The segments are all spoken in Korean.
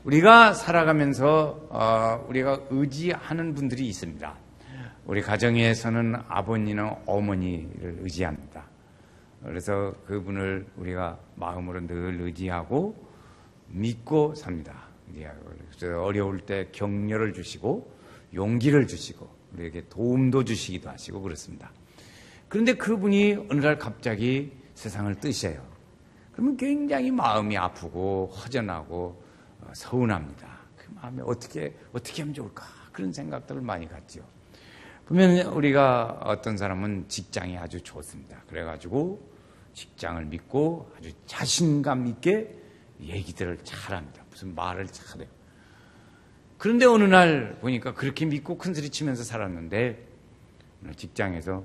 우리가 살아가면서 우리가 의지하는 분들이 있습니다. 우리 가정에서는 아버지나 어머니를 의지합니다. 그래서 그분을 우리가 마음으로 늘 의지하고 믿고 삽니다. 그래서 어려울 때 격려를 주시고 용기를 주시고 우리에게 도움도 주시기도 하시고 그렇습니다. 그런데 그분이 어느 날 갑자기 세상을 뜨셔요. 그러면 굉장히 마음이 아프고 허전하고 서운합니다. 그 마음에 어떻게 하면 좋을까 그런 생각들을 많이 갖죠. 보면 우리가 어떤 사람은 직장이 아주 좋습니다. 그래가지고 직장을 믿고 아주 자신감 있게 얘기들을 잘합니다. 무슨 말을 잘해요. 그런데 어느 날 보니까 그렇게 믿고 큰소리 치면서 살았는데 직장에서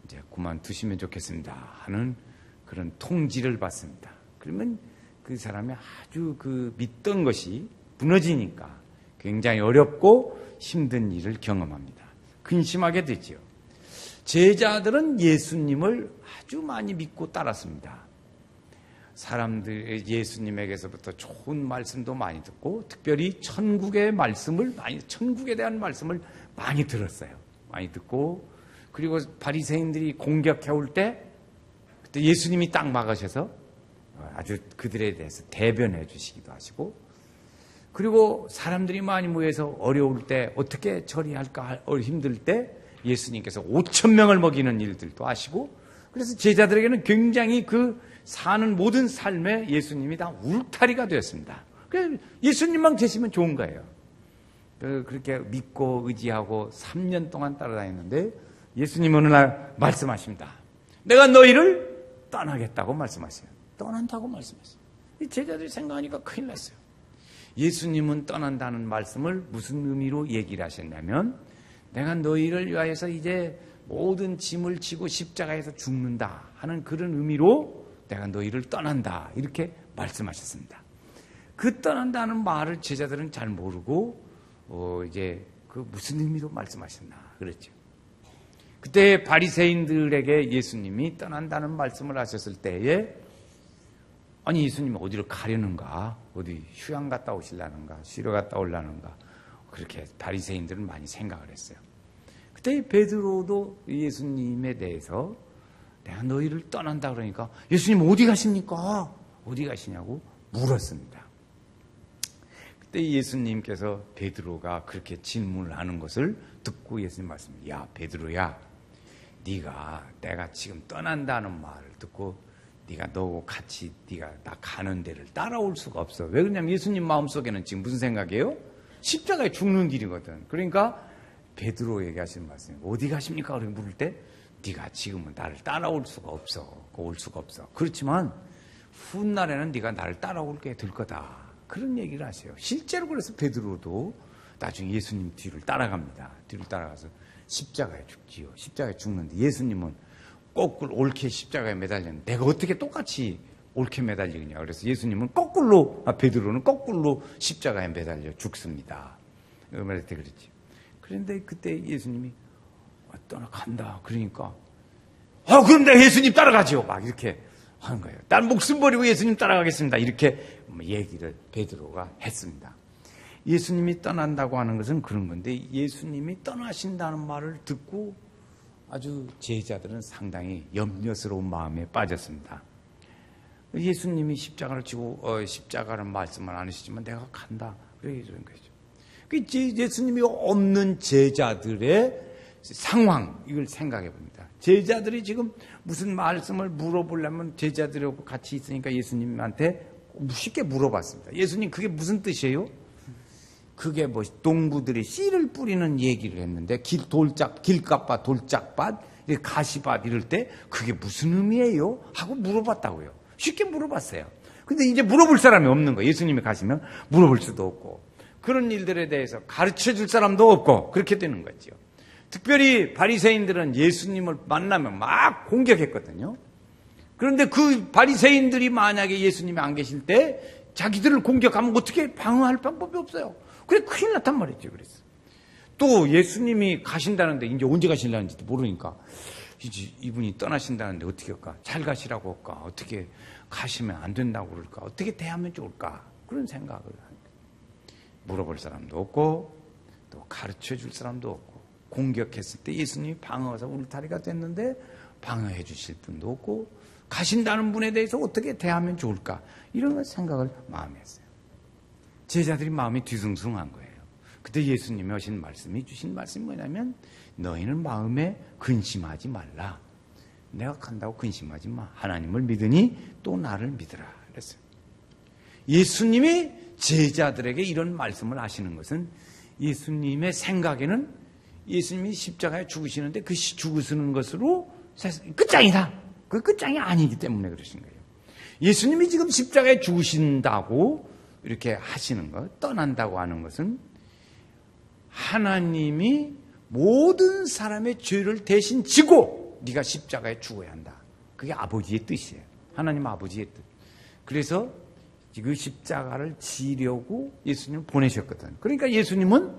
이제 그만두시면 좋겠습니다 하는 그런 통지를 받습니다. 그러면 그 사람이 아주 그 믿던 것이 무너지니까 굉장히 어렵고 힘든 일을 경험합니다. 근심하게 되지요. 제자들은 예수님을 아주 많이 믿고 따랐습니다. 사람들 예수님에게서부터 좋은 말씀도 많이 듣고 특별히 천국에 대한 말씀을 많이 들었어요. 많이 듣고 그리고 바리새인들이 공격해 올 때 그때 예수님이 딱 막으셔서 아주 그들에 대해서 대변해 주시기도 하시고 그리고 사람들이 많이 모여서 어려울 때 어떻게 처리할까 힘들 때 예수님께서 5,000명을 먹이는 일들도 하시고 그래서 제자들에게는 굉장히 그 사는 모든 삶에 예수님이 다 울타리가 되었습니다. 그래서 예수님만 계시면 좋은 거예요. 그렇게 믿고 의지하고 3년 동안 따라다녔는데 예수님 어느 날 말씀하십니다. 내가 너희를 떠나겠다고 말씀하세요. 떠난다고 말씀했어요. 이 제자들이 생각하니까 큰일 났어요. 예수님은 떠난다는 말씀을 무슨 의미로 얘기를 하셨냐면 내가 너희를 위하여서 이제 모든 짐을 지고 십자가에서 죽는다 하는 그런 의미로 내가 너희를 떠난다 이렇게 말씀하셨습니다. 그 떠난다는 말을 제자들은 잘 모르고 이제 그 무슨 의미로 말씀하셨나 그랬죠. 그때 바리새인들에게 예수님이 떠난다는 말씀을 하셨을 때에 아니 예수님이 어디로 가려는가 어디 휴양 갔다 오시려는가 쉬러 갔다 오려는가 그렇게 바리새인들은 많이 생각을 했어요. 그때 베드로도 예수님에 대해서 내가 너희를 떠난다 그러니까 예수님 어디 가십니까? 어디 가시냐고 물었습니다. 그때 예수님께서 베드로가 그렇게 질문을 하는 것을 듣고 예수님 말씀합니다. 야 베드로야 네가 내가 지금 떠난다는 말을 듣고 네가 너하고 같이 네가 나 가는 데를 따라올 수가 없어. 왜 그러냐면 예수님 마음속에는 지금 무슨 생각이에요? 십자가에 죽는 길이거든. 그러니까 베드로에게 하시는 말씀이 어디 가십니까? 그렇게 물을 때 네가 지금은 나를 따라올 수가 없어. 올 수가 없어. 그렇지만 훗날에는 네가 나를 따라올게 될 거다. 그런 얘기를 하세요. 실제로 그래서 베드로도 나중에 예수님 뒤를 따라갑니다. 뒤를 따라가서 십자가에 죽지요. 십자가에 죽는데 예수님은 거꾸로 옳게 십자가에 매달렸는데 내가 어떻게 똑같이 옳게 매달리느냐. 그래서 예수님은 베드로는 거꾸로 십자가에 매달려 죽습니다. 말할 때 그랬지. 그런데 그때 예수님이 떠나간다. 그러니까 그럼 내가 예수님 따라가죠. 막 이렇게 하는 거예요. 난 목숨 버리고 예수님 따라가겠습니다. 이렇게 얘기를 베드로가 했습니다. 예수님이 떠난다고 하는 것은 그런 건데 예수님이 떠나신다는 말을 듣고 아주 제자들은 상당히 염려스러운 마음에 빠졌습니다. 예수님이 십자가를 지고 십자가는 말씀을 안 하시지만 내가 간다. 그렇게 그런 거죠. 예수님이 없는 제자들의 상황 이걸 생각해 봅니다. 제자들이 지금 무슨 말씀을 물어보려면 제자들하고 같이 있으니까 예수님한테 쉽게 물어봤습니다. 예수님 그게 무슨 뜻이에요? 그게 농부들이 씨를 뿌리는 얘기를 했는데 길값밭, 돌짝밭, 가시밭 이럴 때 그게 무슨 의미예요? 하고 물어봤다고요. 쉽게 물어봤어요. 근데 이제 물어볼 사람이 없는 거예요. 예수님이 가시면 물어볼 수도 없고 그런 일들에 대해서 가르쳐 줄 사람도 없고 그렇게 되는 거죠. 특별히 바리새인들은 예수님을 만나면 막 공격했거든요. 그런데 그 바리새인들이 만약에 예수님이 안 계실 때 자기들을 공격하면 어떻게 방어할 방법이 없어요. 그래 큰일 났단 말이죠. 그래서 또 예수님이 가신다는데 이제 언제 가실라는지도 모르니까 이제 이분이 떠나신다는데 어떻게 할까? 잘 가시라고 할까? 어떻게 가시면 안 된다고 그럴까? 어떻게 대하면 좋을까? 그런 생각을 합니다. 물어볼 사람도 없고 또 가르쳐 줄 사람도 없고 공격했을 때 예수님이 방어해서 울타리가 됐는데 방어해 주실 분도 없고 가신다는 분에 대해서 어떻게 대하면 좋을까 이런 생각을 마음에 했어요. 제자들이 마음이 뒤숭숭한 거예요. 그때 예수님이 하신 말씀이 주신 말씀이 뭐냐면 너희는 마음에 근심하지 말라. 내가 간다고 근심하지 마. 하나님을 믿으니 또 나를 믿으라 그랬어요. 예수님이 제자들에게 이런 말씀을 하시는 것은 예수님의 생각에는 예수님이 십자가에 죽으시는데 그 죽으시는 것으로 끝장이다. 그 끝장이 아니기 때문에 그러신 거예요. 예수님이 지금 십자가에 죽으신다고 이렇게 하시는 것, 떠난다고 하는 것은 하나님이 모든 사람의 죄를 대신 지고 네가 십자가에 죽어야 한다. 그게 아버지의 뜻이에요. 하나님 아버지의 뜻. 그래서 그 십자가를 지려고 예수님을 보내셨거든. 그러니까 예수님은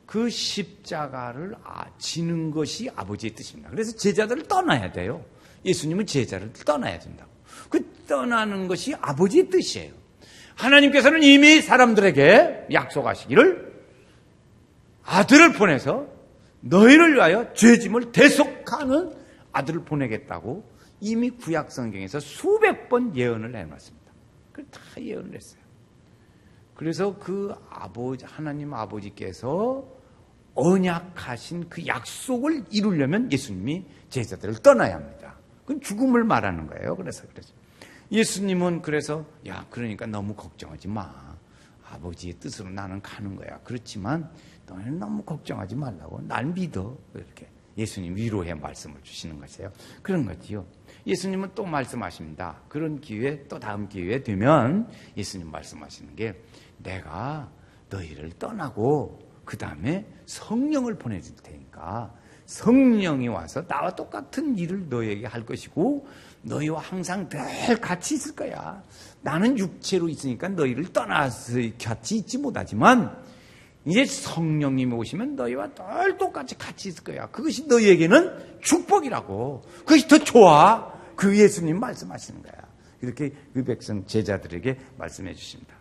그 십자가를 지는 것이 아버지의 뜻입니다. 그래서 제자들을 떠나야 돼요. 예수님은 제자를 떠나야 된다고. 그 떠나는 것이 아버지의 뜻이에요. 하나님께서는 이미 사람들에게 약속하시기를 아들을 보내서 너희를 위하여 죄짐을 대속하는 아들을 보내겠다고 이미 구약 성경에서 수백 번 예언을 해놨습니다. 그걸 다 예언을 했어요. 그래서 그 하나님 아버지께서 언약하신 그 약속을 이루려면 예수님이 제자들을 떠나야 합니다. 그건 죽음을 말하는 거예요. 그래서 예수님은 그래서 그러니까 너무 걱정하지 마. 아버지의 뜻으로 나는 가는 거야. 그렇지만 너는 너무 걱정하지 말라고. 날 믿어. 이렇게 예수님 위로의 말씀을 주시는 것이에요. 그런 거지요. 예수님은 또 말씀하십니다. 그런 기회, 또 다음 기회에 되면 예수님 말씀하시는 게 내가 너희를 떠나고 그 다음에 성령을 보내줄 테니까 성령이 와서 나와 똑같은 일을 너희에게 할 것이고 너희와 항상 늘 같이 있을 거야. 나는 육체로 있으니까 너희를 떠나서 같이 있지 못하지만 이제 성령님이 오시면 너희와 늘 똑같이 같이 있을 거야. 그것이 너희에게는 축복이라고. 그것이 더 좋아. 그 예수님 말씀하시는 거야. 이렇게 그 백성 제자들에게 말씀해 주십니다.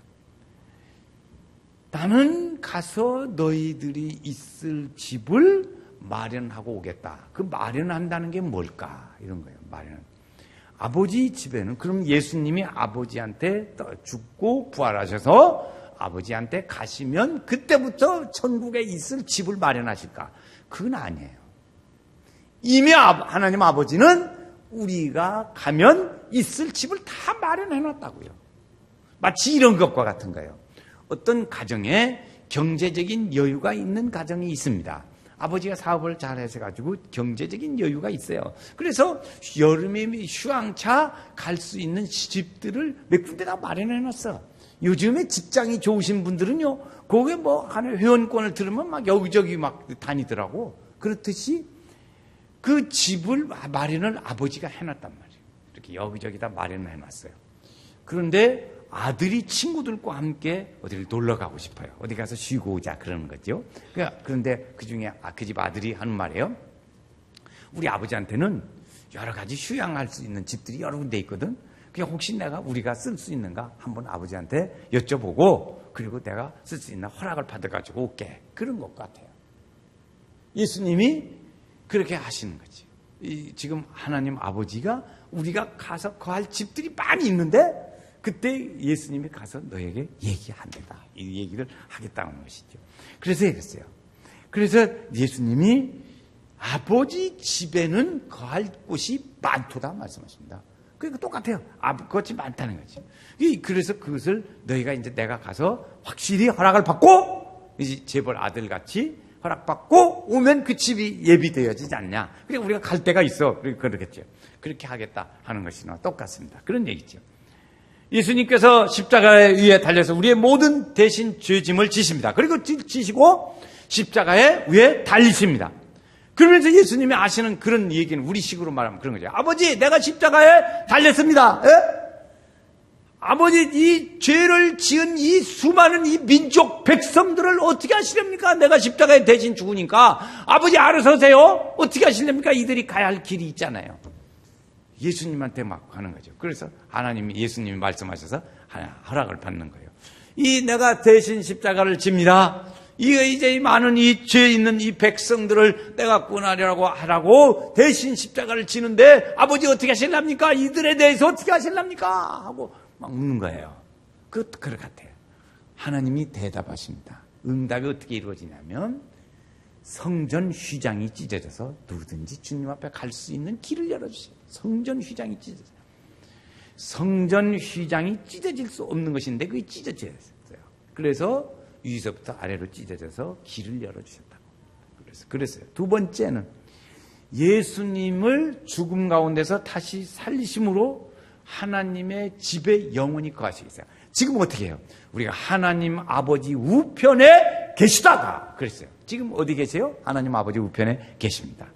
나는 가서 너희들이 있을 집을 마련하고 오겠다. 그 마련한다는 게 뭘까? 이런 거예요. 마련. 아버지 집에는 그럼 예수님이 아버지한테 죽고 부활하셔서 아버지한테 가시면 그때부터 천국에 있을 집을 마련하실까? 그건 아니에요. 이미 하나님 아버지는 우리가 가면 있을 집을 다 마련해 놨다고요. 마치 이런 것과 같은 거예요. 어떤 가정에 경제적인 여유가 있는 가정이 있습니다. 아버지가 사업을 잘 해서가지고 경제적인 여유가 있어요. 그래서 여름에 휴양차 갈 수 있는 집들을 몇 군데 다 마련해 놨어. 요즘에 직장이 좋으신 분들은요, 거기에 하나 회원권을 들으면 막 여기저기 막 다니더라고. 그렇듯이 그 집을 마련을 아버지가 해놨단 말이에요. 이렇게 여기저기 다 마련을 해놨어요. 그런데 아들이 친구들과 함께 어디를 놀러 가고 싶어요. 어디 가서 쉬고 오자 그러는 거죠. 그런데 그 중에 그 집 아들이 하는 말이에요. 우리 아버지한테는 여러 가지 휴양할 수 있는 집들이 여러 군데 있거든. 그냥 혹시 우리가 쓸 수 있는가 한번 아버지한테 여쭤보고 그리고 내가 쓸 수 있나 허락을 받아가지고 올게. 그런 것 같아요. 예수님이 그렇게 하시는 거지. 지금 하나님 아버지가 우리가 가서 거할 집들이 많이 있는데 그때 예수님이 가서 너에게 얘기한다. 이 얘기를 하겠다는 것이죠. 그래서 얘기했어요. 그래서 예수님이 아버지 집에는 거할 곳이 많도다 말씀하십니다. 그러니까 똑같아요. 그것이 많다는 거죠. 그래서 그것을 너희가 이제 내가 가서 확실히 허락을 받고 이제 재벌 아들같이 허락받고 오면 그 집이 예비되어지지 않냐. 그러니까 우리가 갈 데가 있어. 그러겠죠. 그렇게 하겠다 하는 것이나 똑같습니다. 그런 얘기죠. 예수님께서 십자가에 위에 달려서 우리의 모든 대신 죄짐을 지십니다. 그리고 지시고 십자가에 위에 달리십니다. 그러면서 예수님이 하시는 그런 얘기는 우리식으로 말하면 그런 거죠. 아버지, 내가 십자가에 달렸습니다. 예? 아버지, 이 죄를 지은 이 수많은 이 민족 백성들을 어떻게 하시렵니까? 내가 십자가에 대신 죽으니까 아버지 알아서 하세요. 어떻게 하시렵니까? 이들이 가야 할 길이 있잖아요. 예수님한테 막 하는 거죠. 그래서 예수님이 말씀하셔서 허락을 받는 거예요. 이 내가 대신 십자가를 집니다. 이거 이제 이 많은 이 죄 있는 이 백성들을 내가 구원하려고 하라고 대신 십자가를 지는데 아버지 어떻게 하실랍니까? 이들에 대해서 어떻게 하실랍니까? 하고 막 묻는 거예요. 그것도 그럴 것 같아요. 하나님이 대답하십니다. 응답이 어떻게 이루어지냐면 성전 휘장이 찢어져서 누구든지 주님 앞에 갈 수 있는 길을 열어주세요. 성전 휘장이 찢어져요. 성전 휘장이 찢어질 수 없는 것인데 그게 찢어져요. 그래서 위에서부터 아래로 찢어져서 길을 열어주셨다고. 그랬어요. 두 번째는 예수님을 죽음 가운데서 다시 살리심으로 하나님의 집에 영원히 거하시겠어요. 지금 어떻게 해요? 우리가 하나님 아버지 우편에 계시다가 그랬어요. 지금 어디 계세요? 하나님 아버지 우편에 계십니다.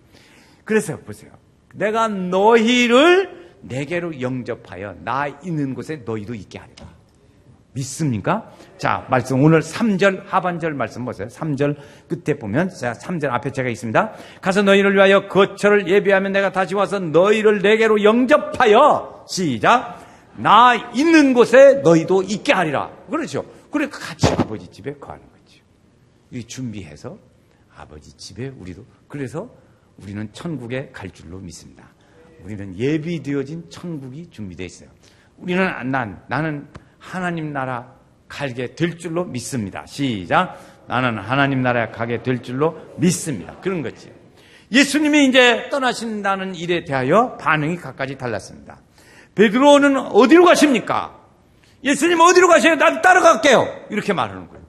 그래서 보세요. 내가 너희를 내게로 영접하여 나 있는 곳에 너희도 있게 하리라. 믿습니까? 자, 말씀 오늘 3절 하반절 말씀 보세요. 3절 끝에 보면, 자, 3절 앞에 제가 있습니다. 가서 너희를 위하여 거처를 예비하면 내가 다시 와서 너희를 내게로 영접하여 시작 나 있는 곳에 너희도 있게 하리라. 그렇죠. 그래 같이 아버지 집에 거하는 거죠. 이 준비해서 아버지 집에 우리도 그래서 우리는 천국에 갈 줄로 믿습니다. 우리는 예비되어진 천국이 준비되어 있어요. 우리는 나는 하나님 나라 가게 될 줄로 믿습니다. 시작. 나는 하나님 나라에 가게 될 줄로 믿습니다. 그런 거지. 예수님이 이제 떠나신다는 일에 대하여 반응이 각가지 달랐습니다. 베드로는 어디로 가십니까? 예수님 어디로 가세요? 나도 따라갈게요. 이렇게 말하는 거예요.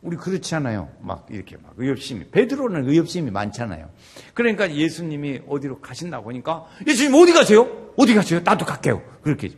우리 그렇지 않아요. 막 이렇게 막 의협심이. 베드로는 의협심이 많잖아요. 그러니까 예수님이 어디로 가신다고 하니까 예수님 어디 가세요? 어디 가세요? 나도 갈게요. 그렇게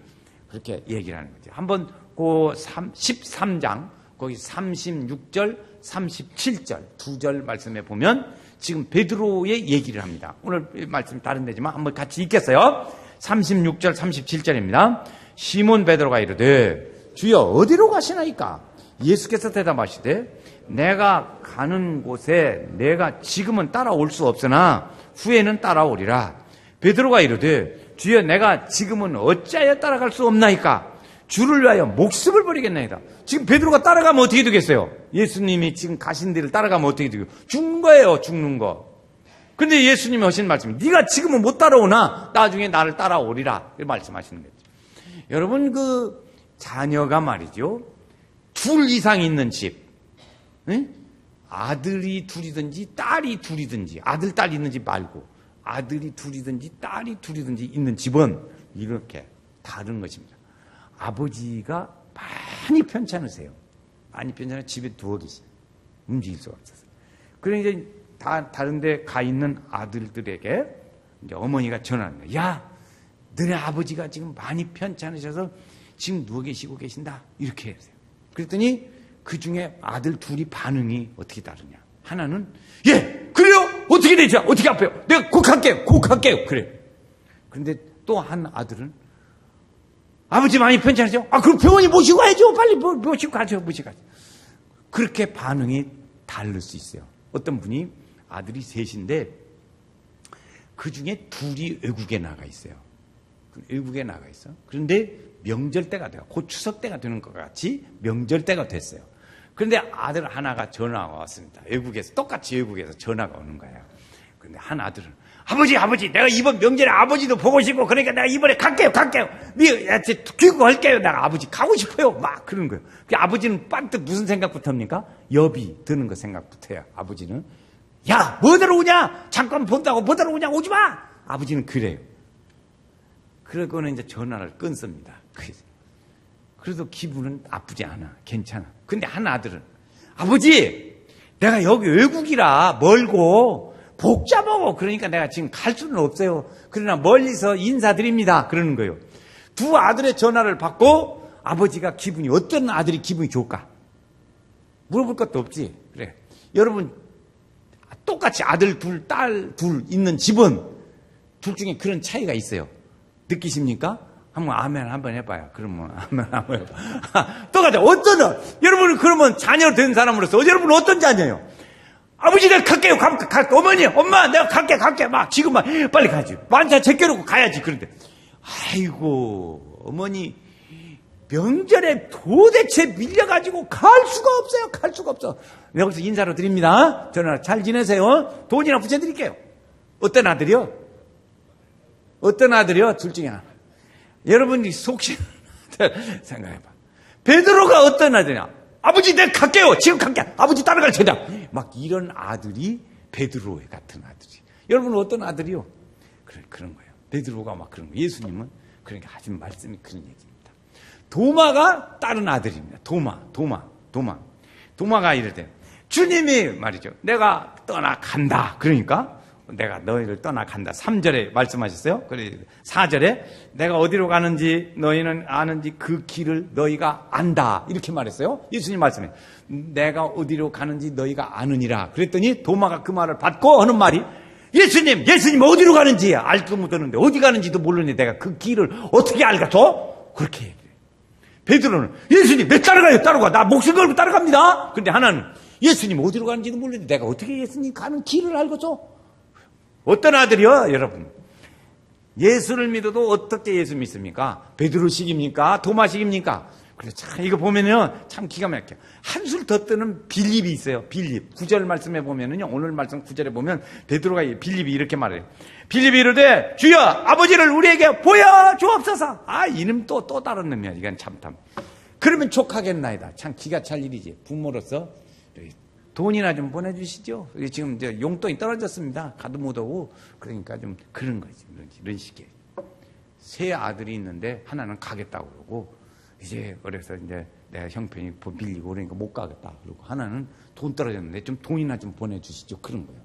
얘기를 하는 거죠. 한번 그 13장 거기 36절 37절 두 절 말씀에 보면 지금 베드로의 얘기를 합니다. 오늘 말씀 다른 데지만 한번 같이 읽겠어요. 36절 37절입니다. 시몬 베드로가 이르되 주여 어디로 가시나이까? 예수께서 대답하시되 내가 가는 곳에 내가 지금은 따라올 수 없으나 후에는 따라오리라. 베드로가 이르되 주여 내가 지금은 어찌하여 따라갈 수 없나이까? 주를 위하여 목숨을 버리겠나이다. 지금 베드로가 따라가면 어떻게 되겠어요? 예수님이 지금 가신 데를 따라가면 어떻게 되겠어요? 죽는 거예요. 죽는 거. 근데 예수님이 하신 말씀이 네가 지금은 못 따라오나 나중에 나를 따라오리라. 이렇게 말씀하시는 거죠. 여러분 그 자녀가 말이죠. 둘 이상 있는 집. 응? 아들이 둘이든지 딸이 둘이든지 아들 딸 있는 집 말고 아들이 둘이든지 딸이 둘이든지 있는 집은 이렇게 다른 것입니다. 아버지가 많이 편찮으세요. 많이 편찮아 집에 누워 계세요. 움직일 수가 없어서. 그러니까 이제 다른 데 가 있는 아들들에게 이제 어머니가 전화합니다. 야, 너네 아버지가 지금 많이 편찮으셔서 지금 누워 계시고 계신다. 이렇게 하세요. 그랬더니 그 중에 아들 둘이 반응이 어떻게 다르냐. 하나는 예, 그래요? 어떻게 되죠? 어떻게 아파요? 내가 꼭 할게요. 그래. 그런데 또 한 아들은 아버지 많이 편찮으세요? 아, 그럼 병원에 모시고 가야죠. 빨리 모시고 가죠. 그렇게 반응이 다를 수 있어요. 어떤 분이 아들이 셋인데 그 중에 둘이 외국에 나가 있어요. 외국에 나가 있어. 그런데 명절 때가 돼요. 곧 추석 때가 되는 것 같이 명절 때가 됐어요. 그런데 아들 하나가 전화가 왔습니다. 똑같이 외국에서 전화가 오는 거예요. 그런데 한 아들은 아버지, 내가 이번 명절에 아버지도 보고 싶고, 그러니까 내가 이번에 갈게요. 귀국할게요. 내가 아버지 가고 싶어요. 막 그런 거예요. 그 아버지는 반뜩 무슨 생각부터입니까? 여비 드는 거 생각부터예요. 아버지는 야, 뭐대로 오냐? 잠깐 본다고 뭐대로 오냐? 오지 마. 아버지는 그래요. 그러고는 이제 전화를 끊습니다. 그래도 기분은 나쁘지 않아. 괜찮아. 근데 한 아들은 아버지, 내가 여기 외국이라 멀고 복잡하고 그러니까 내가 지금 갈 수는 없어요. 그러나 멀리서 인사드립니다. 그러는 거예요. 두 아들의 전화를 받고 아버지가 어떤 아들이 기분이 좋을까? 물어볼 것도 없지. 그래. 여러분, 똑같이 아들 둘, 딸 둘 있는 집은 둘 중에 그런 차이가 있어요. 느끼십니까? 한번 아멘 한번 해봐요. 그러면 아멘 한번 해봐. 똑같아. 여러분은 그러면 자녀 된 사람으로서 여러분은 어떤 자녀예요? 아버지 내가 갈게요. 어머니, 엄마 내가 갈게. 막 지금만 빨리 가지. 만사 제껴놓고 가야지. 그런데 아이고 어머니 명절에 도대체 밀려가지고 갈 수가 없어요. 갈 수가 없어. 여기서 인사로 드립니다. 저는 잘 지내세요. 돈이나 붙여드릴게요. 어떤 아들이요? 어떤 아들이요? 둘 중에 하나. 여러분이 속신 생각해봐. 베드로가 어떤 아들이냐? 아버지 내가 갈게요. 지금 갈게. 아버지 따라갈 테다. 막 이런 아들이 베드로 같은 아들이. 여러분은 어떤 아들이요? 그런 거예요. 베드로가 막 그런 거예요. 예수님은 그러니까 하신 말씀이 그런 얘기입니다. 도마가 다른 아들입니다. 도마가 이럴 때 주님이 말이죠. 내가 떠나간다. 그러니까 내가 너희를 떠나간다. 3절에 말씀하셨어요. 그래 4절에 내가 어디로 가는지 너희는 아는지 그 길을 너희가 안다. 이렇게 말했어요. 예수님 말씀에 내가 어디로 가는지 너희가 아느니라. 그랬더니 도마가 그 말을 받고 하는 말이 예수님 어디로 가는지 알지도 못하는데 어디 가는지도 모르는데 내가 그 길을 어떻게 알겠어? 그렇게 얘기해요. 베드로는 예수님 내 따라가. 나 목숨 걸고 따라갑니다. 그런데 하나는 예수님 어디로 가는지도 모르는데 내가 어떻게 예수님 가는 길을 알겠어? 어떤 아들이요, 여러분? 예수를 믿어도 어떻게 예수 믿습니까? 베드로식입니까? 도마식입니까? 그래서 참 이거 보면요, 참 기가 막혀요. 한술 더 뜨는 빌립이 있어요. 빌립. 9절 말씀에 보면은요, 오늘 말씀 9절에 보면 베드로가 빌립이 이렇게 말해요. 빌립이 이르되 주여 아버지를 우리에게 보여주옵소서. 이놈 또 다른 놈이야. 이건 참탐. 그러면 족하겠나이다. 참 기가 찰 일이지. 부모로서 돈이나 좀 보내주시죠. 지금 이제 용돈이 떨어졌습니다. 가도 못 오고. 그러니까 좀 그런 거지. 이런 식의. 세 아들이 있는데 하나는 가겠다고 그러고 이제 그래서 이제 내가 형편이 밀리고 그러니까 못 가겠다. 그러고 하나는 돈 떨어졌는데 좀 돈이나 좀 보내주시죠. 그런 거예요.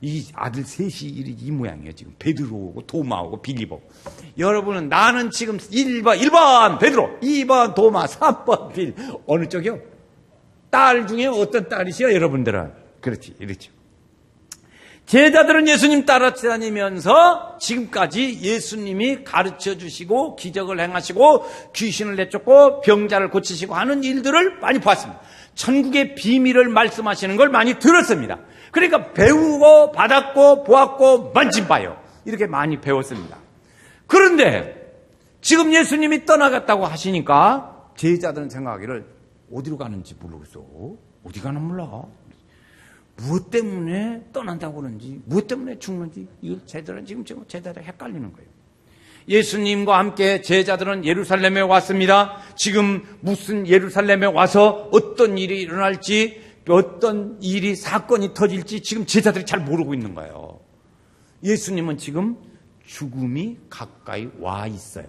이 아들 셋이 이 모양이에요. 지금 베드로오고 도마오고 빌립오고. 여러분은 나는 지금 1번 베드로, 2번 도마, 3번 빌. 어느 쪽이요? 딸 중에 어떤 딸이시요? 여러분들은. 그렇지. 이렇죠. 제자들은 예수님 따라다니면서 지금까지 예수님이 가르쳐 주시고 기적을 행하시고 귀신을 내쫓고 병자를 고치시고 하는 일들을 많이 봤습니다. 천국의 비밀을 말씀하시는 걸 많이 들었습니다. 그러니까 배우고 받았고 보았고 만진봐요. 이렇게 많이 배웠습니다. 그런데 지금 예수님이 떠나갔다고 하시니까 제자들은 생각하기를 어디로 가는지 모르겠어. 어디 가는 몰라. 무엇 때문에 떠난다고 그러는지, 무엇 때문에 죽는지, 이걸 제자들은 지금 제자들이 헷갈리는 거예요. 예수님과 함께 제자들은 예루살렘에 왔습니다. 지금 무슨 예루살렘에 와서 어떤 일이 일어날지, 어떤 일이, 사건이 터질지 지금 제자들이 잘 모르고 있는 거예요. 예수님은 지금 죽음이 가까이 와 있어요.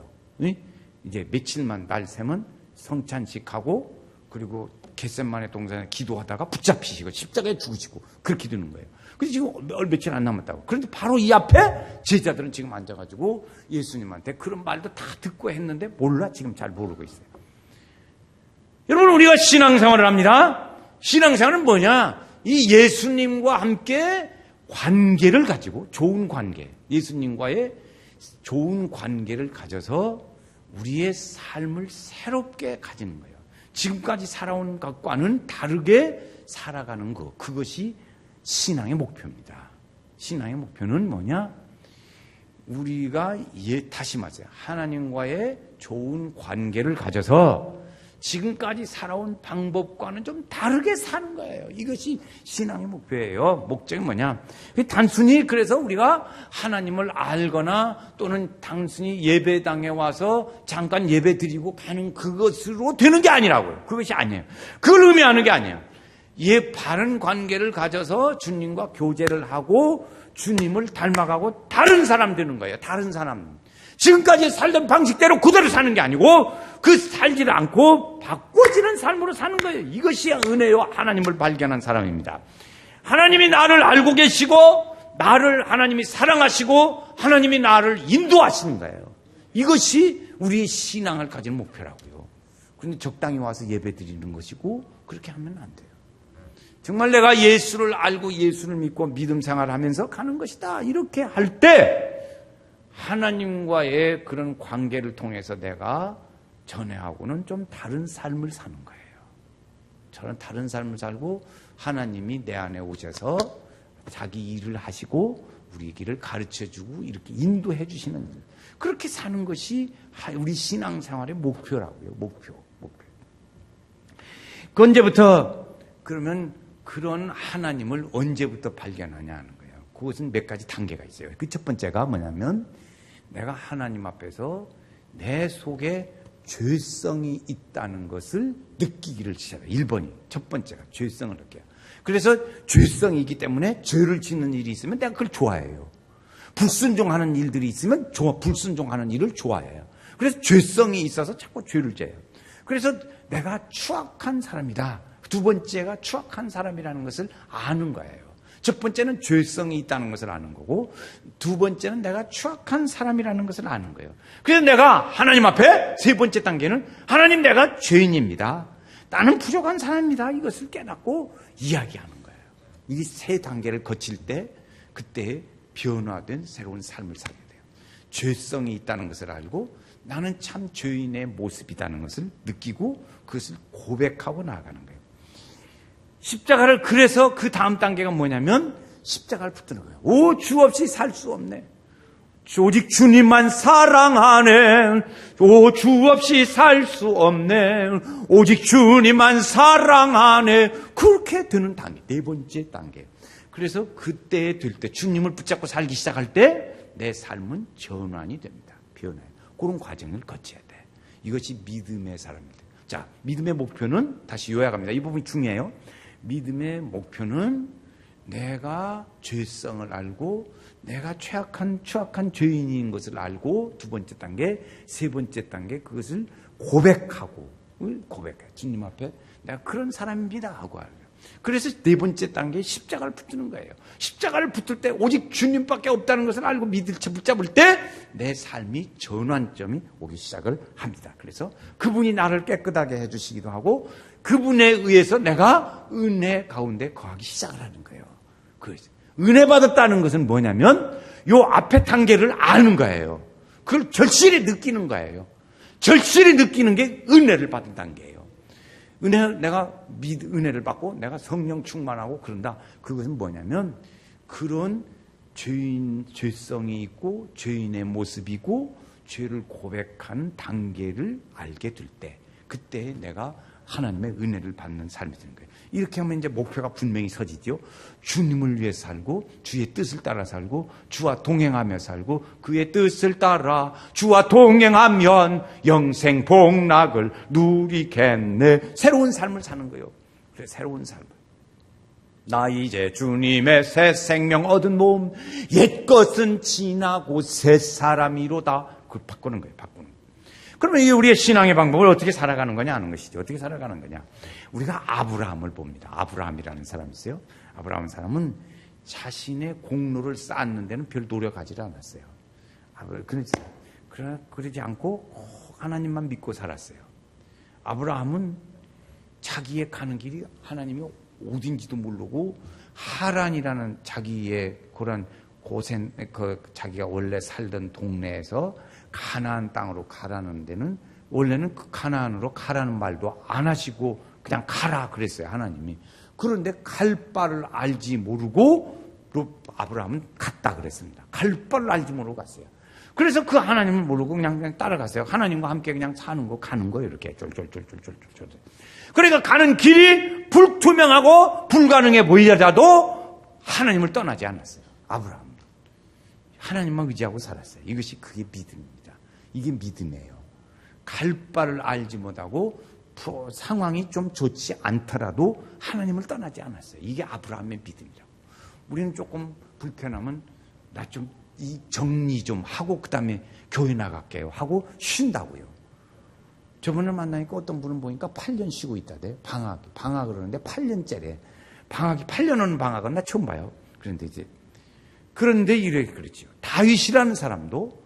이제 며칠만 날 새면 성찬식하고 그리고 겟세마네 동산에 기도하다가 붙잡히시고 십자가에 죽으시고 그렇게 되는 거예요. 그래서 지금 며칠 안 남았다고. 그런데 바로 이 앞에 제자들은 지금 앉아가지고 예수님한테 그런 말도 다 듣고 했는데 몰라. 지금 잘 모르고 있어요. 여러분, 우리가 신앙생활을 합니다. 신앙생활은 뭐냐? 이 예수님과 함께 관계를 가지고 좋은 관계, 예수님과의 좋은 관계를 가져서 우리의 삶을 새롭게 가지는 거예요. 지금까지 살아온 것과는 다르게 살아가는 것, 그것이 신앙의 목표입니다. 신앙의 목표는 뭐냐? 우리가 다시 말해요. 하나님과의 좋은 관계를 가져서 지금까지 살아온 방법과는 좀 다르게 사는 거예요. 이것이 신앙의 목표예요. 목적이 뭐냐? 단순히 그래서 우리가 하나님을 알거나 또는 단순히 예배당에 와서 잠깐 예배 드리고 가는 그것으로 되는 게 아니라고요. 그것이 아니에요. 그걸 의미하는 게 아니에요. 바른 관계를 가져서 주님과 교제를 하고 주님을 닮아가고 다른 사람 되는 거예요. 다른 사람. 지금까지 살던 방식대로 그대로 사는 게 아니고 그 살지를 않고 바꿔지는 삶으로 사는 거예요. 이것이 은혜요. 하나님을 발견한 사람입니다. 하나님이 나를 알고 계시고 나를 하나님이 사랑하시고 하나님이 나를 인도하시는 거예요. 이것이 우리의 신앙을 가진 목표라고요. 그런데 적당히 와서 예배 드리는 것이고 그렇게 하면 안 돼요. 정말 내가 예수를 알고 예수를 믿고 믿음 생활을 하면서 가는 것이다. 이렇게 할 때 하나님과의 그런 관계를 통해서 내가 전에하고는 좀 다른 삶을 사는 거예요. 저는 다른 삶을 살고 하나님이 내 안에 오셔서 자기 일을 하시고 우리 길을 가르쳐주고 이렇게 인도해 주시는 일. 그렇게 사는 것이 우리 신앙생활의 목표라고요. 목표. 그 언제부터? 그러면 그런 하나님을 언제부터 발견하냐 하는 거예요. 그것은 몇 가지 단계가 있어요. 그 첫 번째가 뭐냐면 내가 하나님 앞에서 내 속에 죄성이 있다는 것을 느끼기를 시작해요. 1번이 첫 번째가 죄성을 느껴요. 그래서 죄성이 있기 때문에 죄를 짓는 일이 있으면 내가 그걸 좋아해요. 불순종하는 일들이 있으면 불순종하는 일을 좋아해요. 그래서 죄성이 있어서 자꾸 죄를 져요. 그래서 내가 추악한 사람이다. 두 번째가 추악한 사람이라는 것을 아는 거예요. 첫 번째는 죄성이 있다는 것을 아는 거고, 두 번째는 내가 추악한 사람이라는 것을 아는 거예요. 그래서 내가 하나님 앞에 세 번째 단계는 하나님, 내가 죄인입니다. 나는 부족한 사람입니다. 이것을 깨닫고 이야기하는 거예요. 이 세 단계를 거칠 때 그때 변화된 새로운 삶을 살게 돼요. 죄성이 있다는 것을 알고 나는 참 죄인의 모습이라는 것을 느끼고 그것을 고백하고 나아가는 거예요. 십자가를, 그래서 그 다음 단계가 뭐냐면 십자가를 붙드는 거예요. 오, 주 없이 살 수 없네. 오직 주님만 사랑하네. 오, 주 없이 살 수 없네. 오직 주님만 사랑하네. 그렇게 되는 단계, 네 번째 단계. 그래서 그때 될 때 주님을 붙잡고 살기 시작할 때 내 삶은 전환이 됩니다. 변해요. 그런 과정을 거쳐야 돼. 이것이 믿음의 사람입니다. 자, 믿음의 목표는 다시 요약합니다. 이 부분이 중요해요. 믿음의 목표는 내가 죄성을 알고 내가 추악한 죄인인 것을 알고, 두 번째 단계, 세 번째 단계, 그것을 고백하고, 주님 앞에 내가 그런 사람입니다 하고 알아요. 그래서 네 번째 단계에 십자가를 붙드는 거예요. 십자가를 붙을 때 오직 주님밖에 없다는 것을 알고 붙잡을 때 내 삶이 전환점이 오기 시작을 합니다. 그래서 그분이 나를 깨끗하게 해주시기도 하고 그분에 의해서 내가 은혜 가운데 거하기 시작을 하는 거예요. 은혜 받았다는 것은 뭐냐면 요 앞에 단계를 아는 거예요. 그걸 절실히 느끼는 거예요. 절실히 느끼는 게 은혜를 받은 단계예요. 내가 은혜를 받고 내가 성령 충만하고 그런다. 그것은 뭐냐면 그런 죄성이 있고 죄인의 모습이고 죄를 고백하는 단계를 알게 될 때, 그때 내가 하나님의 은혜를 받는 삶이 되는 거예요. 이렇게 하면 이제 목표가 분명히 서지죠. 주님을 위해 살고 주의 뜻을 따라 살고 주와 동행하며 살고 그의 뜻을 따라 주와 동행하면 영생 복락을 누리겠네. 새로운 삶을 사는 거예요. 그래, 새로운 삶을. 나 이제 주님의 새 생명 얻은 몸, 옛것은 지나고 새 사람이로다. 그걸 바꾸는 거예요. 바꾸는 거예요. 그러면 이 우리의 신앙의 방법을 어떻게 살아가는 거냐 하는 것이죠. 어떻게 살아가는 거냐. 우리가 아브라함을 봅니다. 아브라함이라는 사람이 있어요. 아브라함 사람은 자신의 공로를 쌓는 데는 별 노력하지 않았어요. 그러지 않고 하나님만 믿고 살았어요. 아브라함은 자기의 가는 길이 하나님이 어딘지도 모르고 하란이라는 자기의 그런 고센, 자기가 원래 살던 동네에서 가나안 땅으로 가라는 데는 원래는 그 가나안으로 가라는 말도 안 하시고 그냥 가라 그랬어요, 하나님이. 그런데 갈 바를 알지 모르고 아브라함은 갔다 그랬습니다. 갈 바를 알지 모르고 갔어요. 그래서 그 하나님을 모르고 그냥 따라갔어요. 하나님과 함께 그냥 사는 거, 가는 거예요, 이렇게 쫄쫄쫄쫄쫄쫄. 그러니까 가는 길이 불투명하고 불가능해 보이더라도 하나님을 떠나지 않았어요. 아브라함. 하나님만 의지하고 살았어요. 이것이 그게 믿음입니다. 이게 믿음이에요. 갈 바를 알지 못하고 상황이 좀 좋지 않더라도 하나님을 떠나지 않았어요. 이게 아브라함의 믿음이라고. 우리는 조금 불편하면 나 좀 이 정리 좀 하고 그 다음에 교회 나갈게요 하고 쉰다고요. 저번에 만나니까 어떤 분은 보니까 8년 쉬고 있다대. 방학을 하는데 8년째래. 8년 오는 방학은 나 처음 봐요. 그런데 이래 그렇지요. 다윗이라는 사람도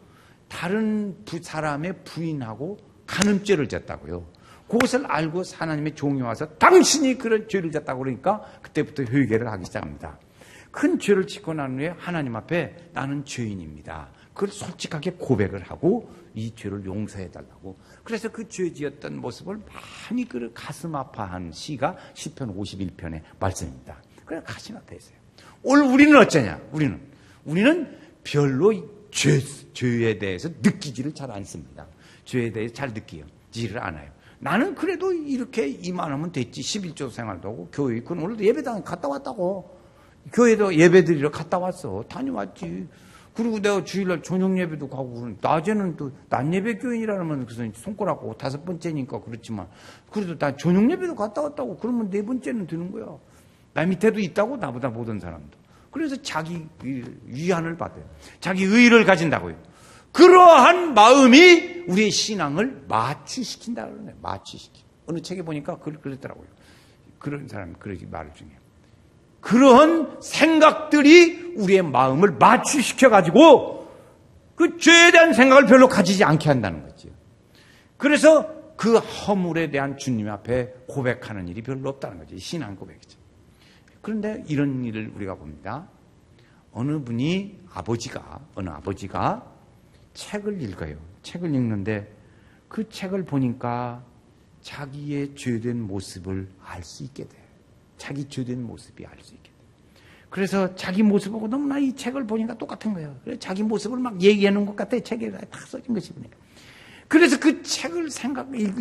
다른 사람의 부인하고 간음죄를 졌다고요. 그것을 알고 하나님의 종이 와서 당신이 그런 죄를 졌다고 그러니까 그때부터 회개를 하기 시작합니다. 큰 죄를 짓고 난 후에 하나님 앞에 나는 죄인입니다. 그걸 솔직하게 고백을 하고 이 죄를 용서해 달라고. 그래서 그 죄 지었던 모습을 많이 가슴 아파한 시가 시편 51편의 말씀입니다. 그래서 가슴 아파했어요. 오늘 우리는 어쩌냐? 우리는 별로 죄에 대해서 느끼지를 잘 않습니다. 죄에 대해서 잘 느끼지를 않아요. 나는 그래도 이렇게 이만하면 됐지. 11조 생활도 하고 교회 있고 오늘도 예배당 갔다 왔다고. 교회도 예배드리러 갔다 왔어. 다녀왔지. 그리고 내가 주일날 저녁 예배도 가고 낮에는 또 낮 예배 교인이라면 그래서 손가락하고 5번째니까 그렇지만 그래도 나 저녁 예배도 갔다 왔다고. 그러면 4번째는 되는 거야. 나 밑에도 있다고 나보다 모든 사람도. 그래서 자기 위안을 받아요. 자기 의의를 가진다고요. 그러한 마음이 우리의 신앙을 마취시킨다 그러네. 마취시키. 어느 책에 보니까 그랬더라고요. 그런 사람이 그러지 말 중에. 그런 생각들이 우리의 마음을 마취시켜가지고 그 죄에 대한 생각을 별로 가지지 않게 한다는 거죠. 그래서 그 허물에 대한 주님 앞에 고백하는 일이 별로 없다는 거죠. 신앙 고백이죠. 그런데 이런 일을 우리가 봅니다. 어느 아버지가 책을 읽어요. 책을 읽는데 그 책을 보니까 자기의 죄된 모습을 알 수 있게 돼요. 자기 죄된 모습이 알 수 있게 돼요. 그래서 자기 모습하고 너무나 이 책을 보니까 똑같은 거예요. 그래서 자기 모습을 막 얘기해 놓은 것 같아요. 책에 다 써진 것이 보니까. 그래서 그 책을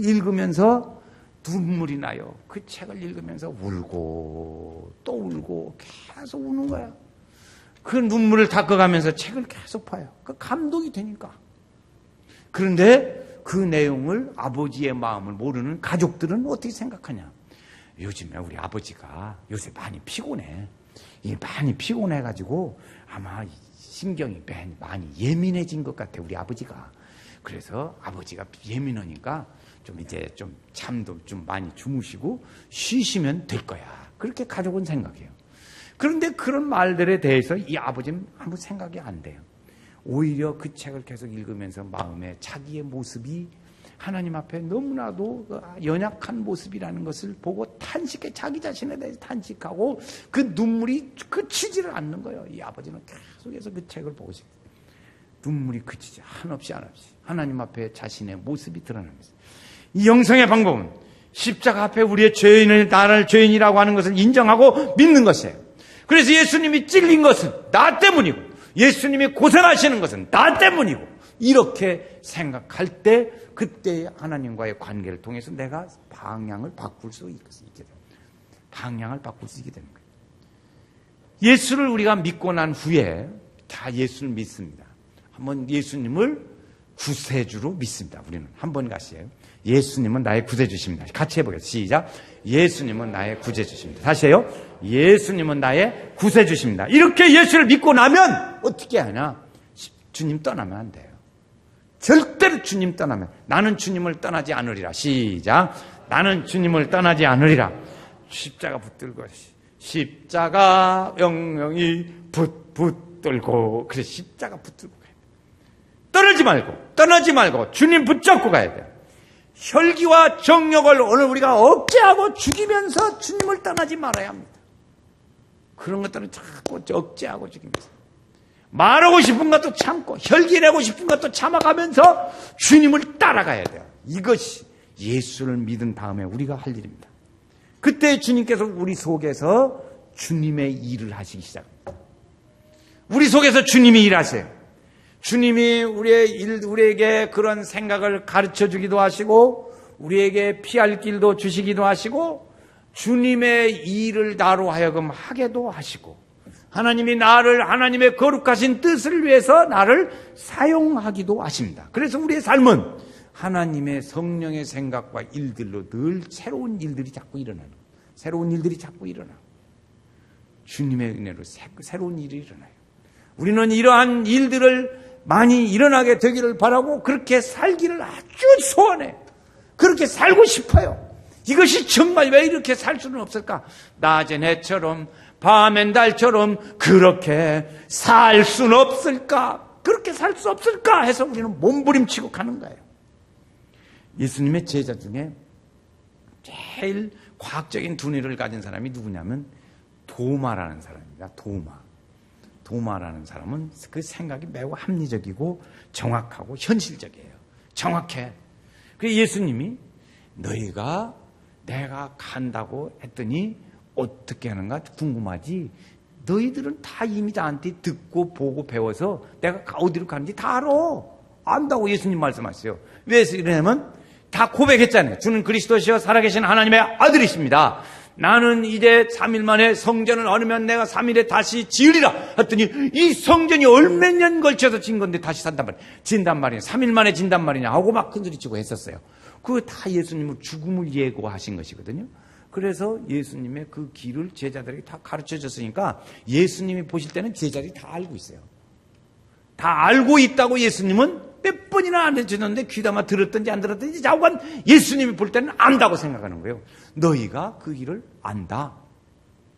읽으면서 눈물이 나요. 그 책을 읽으면서 울고 또 울고 계속 우는 거야. 그 눈물을 닦아가면서 책을 계속 봐요. 그 감동이 되니까. 그런데 그 내용을 아버지의 마음을 모르는 가족들은 어떻게 생각하냐. 요즘에 우리 아버지가 요새 많이 피곤해. 이게 많이 피곤해가지고 아마 신경이 많이 예민해진 것 같아, 우리 아버지가. 그래서 아버지가 예민하니까 좀 이제 좀 잠도 좀 많이 주무시고 쉬시면 될 거야. 그렇게 가족은 생각해요. 그런데 그런 말들에 대해서 이 아버지는 아무 생각이 안 돼요. 오히려 그 책을 계속 읽으면서 마음에 자기의 모습이 하나님 앞에 너무나도 연약한 모습이라는 것을 보고 자기 자신에 대해서 탄식하고 그 눈물이 그치지를 않는 거예요. 이 아버지는 계속해서 그 책을 보고 싶어요. 눈물이 그치지 한없이 하나님 앞에 자신의 모습이 드러납니다. 이 영성의 방법은 십자가 앞에 우리의 죄인을 나를 죄인이라고 하는 것을 인정하고 믿는 것이에요. 그래서 예수님이 찔린 것은 나 때문이고 예수님이 고생하시는 것은 나 때문이고 이렇게 생각할 때 그때 하나님과의 관계를 통해서 내가 방향을 바꿀 수 있게 됩니다. 방향을 바꿀 수 있게 되는 거예요. 예수를 우리가 믿고 난 후에 다 예수를 믿습니다. 한번 예수님을 구세주로 믿습니다. 우리는 한번 가시에요. 예수님은 나의 구세주십니다. 같이 해보겠습니다. 시작. 예수님은 나의 구세주십니다. 다시 해요. 예수님은 나의 구세주십니다. 이렇게 예수를 믿고 나면 어떻게 하냐? 주님 떠나면 안 돼요. 절대로 주님 떠나면 나는 주님을 떠나지 않으리라. 시작. 나는 주님을 떠나지 않으리라. 십자가 붙들고 십자가 영영이 붙들고 그래 십자가 붙들고 가야 돼. 떠나지 말고 주님 붙잡고 가야 돼요. 혈기와 정욕을 오늘 우리가 억제하고 죽이면서 주님을 떠나지 말아야 합니다. 그런 것들은 자꾸 억제하고 죽이면서 말하고 싶은 것도 참고 혈기내고 싶은 것도 참아가면서 주님을 따라가야 돼요. 이것이 예수를 믿은 다음에 우리가 할 일입니다. 그때 주님께서 우리 속에서 주님의 일을 하시기 시작합니다. 우리 속에서 주님이 일하세요. 주님이 우리에게 그런 생각을 가르쳐 주기도 하시고 우리에게 피할 길도 주시기도 하시고 주님의 일을 나로 하여금 하게도 하시고 하나님이 나를 하나님의 거룩하신 뜻을 위해서 나를 사용하기도 하십니다. 그래서 우리의 삶은 하나님의 성령의 생각과 일들로 늘 새로운 일들이 자꾸 일어나는 거예요. 새로운 일들이 자꾸 일어나고 주님의 은혜로 새로운 일이 일어나요. 우리는 이러한 일들을 많이 일어나게 되기를 바라고 그렇게 살기를 아주 소원해요. 그렇게 살고 싶어요. 이것이 정말 왜 이렇게 살 수는 없을까? 낮엔 해처럼 밤엔 달처럼 그렇게 살 수는 없을까? 그렇게 살 수 없을까? 해서 우리는 몸부림치고 가는 거예요. 예수님의 제자 중에 제일 과학적인 두뇌를 가진 사람이 누구냐면 도마라는 사람입니다. 도마라는 사람은 그 생각이 매우 합리적이고 정확하고 현실적이에요. 정확해. 그래서 예수님이 내가 간다고 했더니 어떻게 하는가 궁금하지? 너희들은 다 이미 나한테 듣고 보고 배워서 내가 어디로 가는지 다 알아. 안다고 예수님 말씀하세요. 왜 그러냐면 다 고백했잖아요. 주는 그리스도시여 살아계신 하나님의 아들이십니다. 나는 이제 3일 만에 성전을 얻으면 내가 3일에 다시 지으리라 했더니 이 성전이 얼마 년 걸쳐서 진 건데 다시 산단 말이에요. 진단 말이에요. 3일 만에 진단 말이냐 하고 막 큰소리치고 했었어요. 그거 다 예수님은 죽음을 예고하신 것이거든요. 그래서 예수님의 그 길을 제자들에게 다 가르쳐 줬으니까 예수님이 보실 때는 제자들이 다 알고 있어요. 다 알고 있다고 예수님은 몇 번이나 안 해주는데 귀담아 들었든지 안 들었든지 자관 예수님이 볼 때는 안다고 생각하는 거예요. 너희가 그 길을 안다.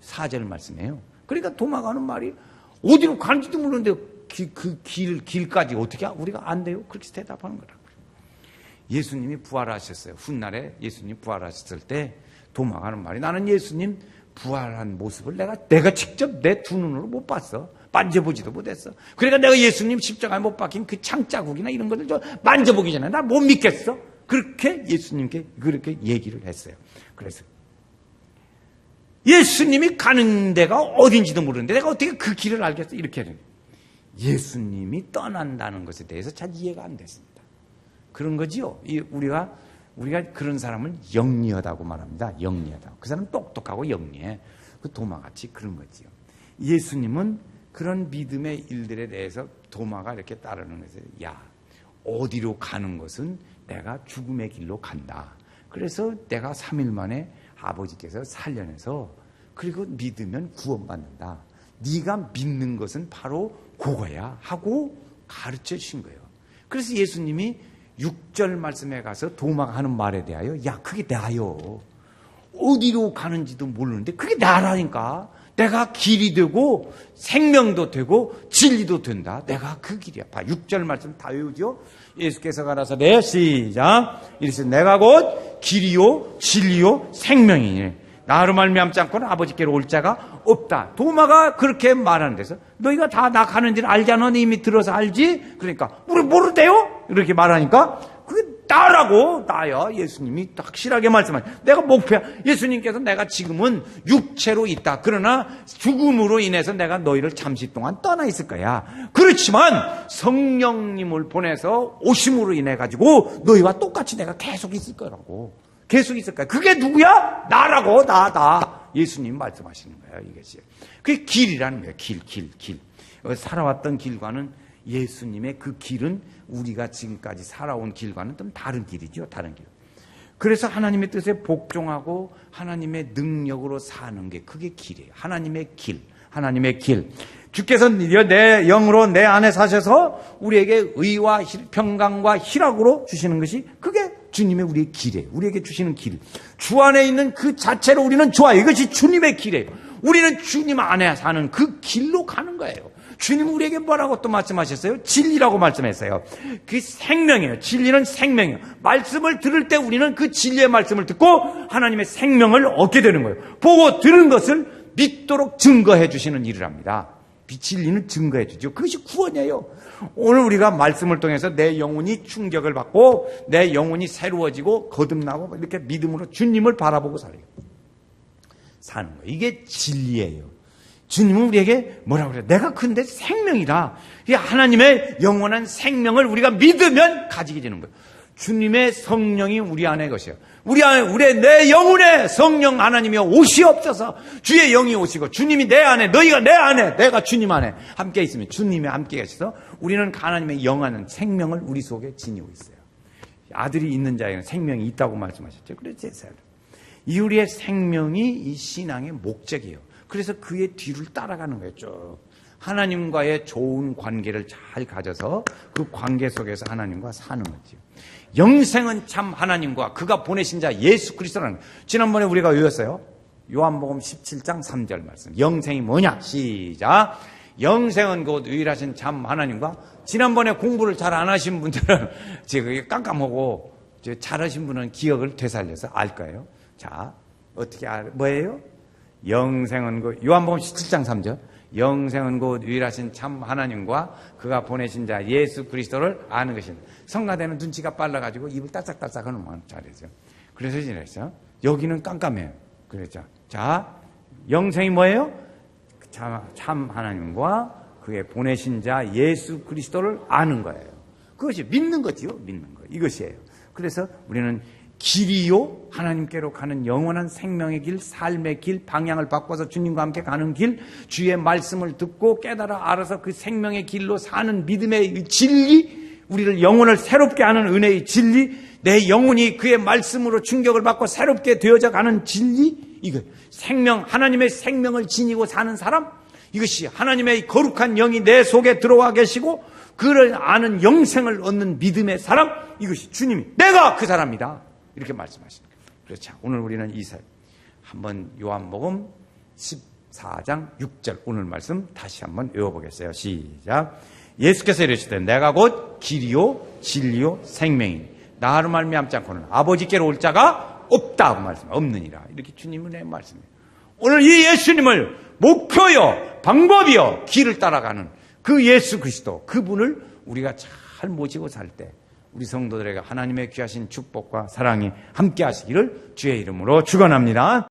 4절 말씀이에요. 그러니까 도마가는 말이 어디로 가는지도 모르는데 그 길까지 어떻게 우리가 안돼요? 그렇게 대답하는 거라고요. 예수님이 부활하셨어요. 훗날에 예수님이 부활하셨을 때 도마가는 말이 나는 예수님 부활한 모습을 내가 직접 내 두 눈으로 못 봤어. 만져보지도 못했어. 그러니까 내가 예수님 십자가에 못 박힌 그 창자국이나 이런 것들 좀 만져보기 전에 나 못 믿겠어. 그렇게 예수님께 그렇게 얘기를 했어요. 그래서 예수님이 가는 데가 어딘지도 모르는데 내가 어떻게 그 길을 알겠어? 이렇게 해요. 예수님이 떠난다는 것에 대해서 잘 이해가 안 됐습니다. 그런 거지요. 우리가 그런 사람을 영리하다고 말합니다. 영리하다고. 그 사람은 똑똑하고 영리해. 그 도마같이 그런 거지요. 예수님은 그런 믿음의 일들에 대해서 도마가 이렇게 따르는 것을 야 어디로 가는 것은 내가 죽음의 길로 간다. 그래서 내가 3일 만에 아버지께서 살려내서 그리고 믿으면 구원받는다. 네가 믿는 것은 바로 그거야 하고 가르쳐 주신 거예요. 그래서 예수님이 6절 말씀에 가서 도마가 하는 말에 대하여 야 그게 나요. 어디로 가는지도 모르는데 그게 나라니까. 내가 길이 되고 생명도 되고 진리도 된다. 내가 그 길이야. 6절 말씀 다 외우죠. 예수께서 가라사대 시작. 이르시되 내가 곧 길이요 진리요 생명이니 나로 말미암지 않고는 아버지께로 올 자가 없다. 도마가 그렇게 말하는 데서 너희가 다 나 가는 줄 알잖아. 너 이미 들어서 알지? 그러니까 우리 모르대요? 이렇게 말하니까 그게 나라고. 나야. 예수님이 확실하게 말씀하셔요. 내가 목표야. 예수님께서 내가 지금은 육체로 있다. 그러나 죽음으로 인해서 내가 너희를 잠시 동안 떠나 있을 거야. 그렇지만 성령님을 보내서 오심으로 인해 가지고 너희와 똑같이 내가 계속 있을 거라고. 계속 있을 거야. 그게 누구야? 나라고. 나. 예수님 말씀하시는 거예요. 이것이. 그게 길이라는 거예요. 길. 살아왔던 길과는 예수님의 그 길은 우리가 지금까지 살아온 길과는 좀 다른 길이죠. 다른 길. 그래서 하나님의 뜻에 복종하고 하나님의 능력으로 사는 게 그게 길이에요. 하나님의 길. 주께서 내 영으로 내 안에 사셔서 우리에게 의와 평강과 희락으로 주시는 것이 그게 주님의 우리의 길이에요. 우리에게 주시는 길. 주 안에 있는 그 자체로 우리는 좋아요. 이것이 주님의 길이에요. 우리는 주님 안에 사는 그 길로 가는 거예요. 주님 우리에게 뭐라고 또 말씀하셨어요? 진리라고 말씀했어요. 그 생명이에요. 진리는 생명이에요. 말씀을 들을 때 우리는 그 진리의 말씀을 듣고 하나님의 생명을 얻게 되는 거예요. 보고 들은 것을 믿도록 증거해 주시는 일을 합니다. 진리는 증거해 주죠. 그것이 구원이에요. 오늘 우리가 말씀을 통해서 내 영혼이 충격을 받고 내 영혼이 새로워지고 거듭나고 이렇게 믿음으로 주님을 바라보고 사는 거예요. 이게 진리예요. 주님은 우리에게 뭐라고 그래요? 내가 근데 생명이다. 하나님의 영원한 생명을 우리가 믿으면 가지게 되는 거예요. 주님의 성령이 우리 안에 것이에요. 내 영혼에 성령 하나님이 오시옵소서. 주의 영이 오시고 주님이 내 안에 너희가 내 안에 내가 주님 안에 함께 있으면 주님이 함께 계셔서 우리는 하나님의 영하는 생명을 우리 속에 지니고 있어요. 아들이 있는 자에게는 생명이 있다고 말씀하셨죠. 그래서 이 우리의 생명이 이 신앙의 목적이에요. 그래서 그의 뒤를 따라가는 거예요. 쭉 하나님과의 좋은 관계를 잘 가져서 그 관계 속에서 하나님과 사는 거죠. 영생은 참 하나님과 그가 보내신 자 예수 그리스도라는 거예요. 지난번에 우리가 외웠어요. 요한복음 17장 3절 말씀. 영생이 뭐냐? 시작. 영생은 곧 유일하신 참 하나님과. 지난번에 공부를 잘 안 하신 분들은 지금 깜깜하고 잘하신 분은 기억을 되살려서 알 거예요. 자, 어떻게 뭐예요? 영생은 곧 요한복음 17장 3절. 영생은 곧 유일하신 참 하나님과 그가 보내신 자 예수 그리스도를 아는 것입니다. 성가대는 눈치가 빨라가지고 입을 따싹따싹 하는 마음 잘했죠. 그래서 지냈죠. 여기는 깜깜해요. 그랬죠. 자, 영생이 뭐예요? 참 하나님과 그의 보내신 자 예수 그리스도를 아는 거예요. 그것이 믿는 거지요. 믿는 거. 이것이에요. 그래서 우리는 길이요, 하나님께로 가는 영원한 생명의 길, 삶의 길, 방향을 바꿔서 주님과 함께 가는 길, 주의 말씀을 듣고 깨달아 알아서 그 생명의 길로 사는 믿음의 진리, 우리를 영혼을 새롭게 하는 은혜의 진리, 내 영혼이 그의 말씀으로 충격을 받고 새롭게 되어져 가는 진리, 이거 생명, 하나님의 생명을 지니고 사는 사람, 이것이 하나님의 거룩한 영이 내 속에 들어와 계시고 그를 아는 영생을 얻는 믿음의 사람, 이것이 주님이 내가 그 사람이다 이렇게 말씀하십니다. 그렇죠. 오늘 우리는 한번 요한복음 14장 6절 오늘 말씀 다시 한번 외워보겠어요. 시작. 예수께서 이르시되 내가 곧 길이요 진리요 생명이니 나로 말미암지 않고는 아버지께로 올 자가 없다고 말씀, 없느니라. 이렇게 주님의 말씀이에요. 오늘 이 예수님을 목표요 방법이요 길을 따라가는 그 예수 그리스도, 그분을 우리가 잘 모시고 살 때 우리 성도들에게 하나님의 귀하신 축복과 사랑이 함께 하시기를 주의 이름으로 축원합니다.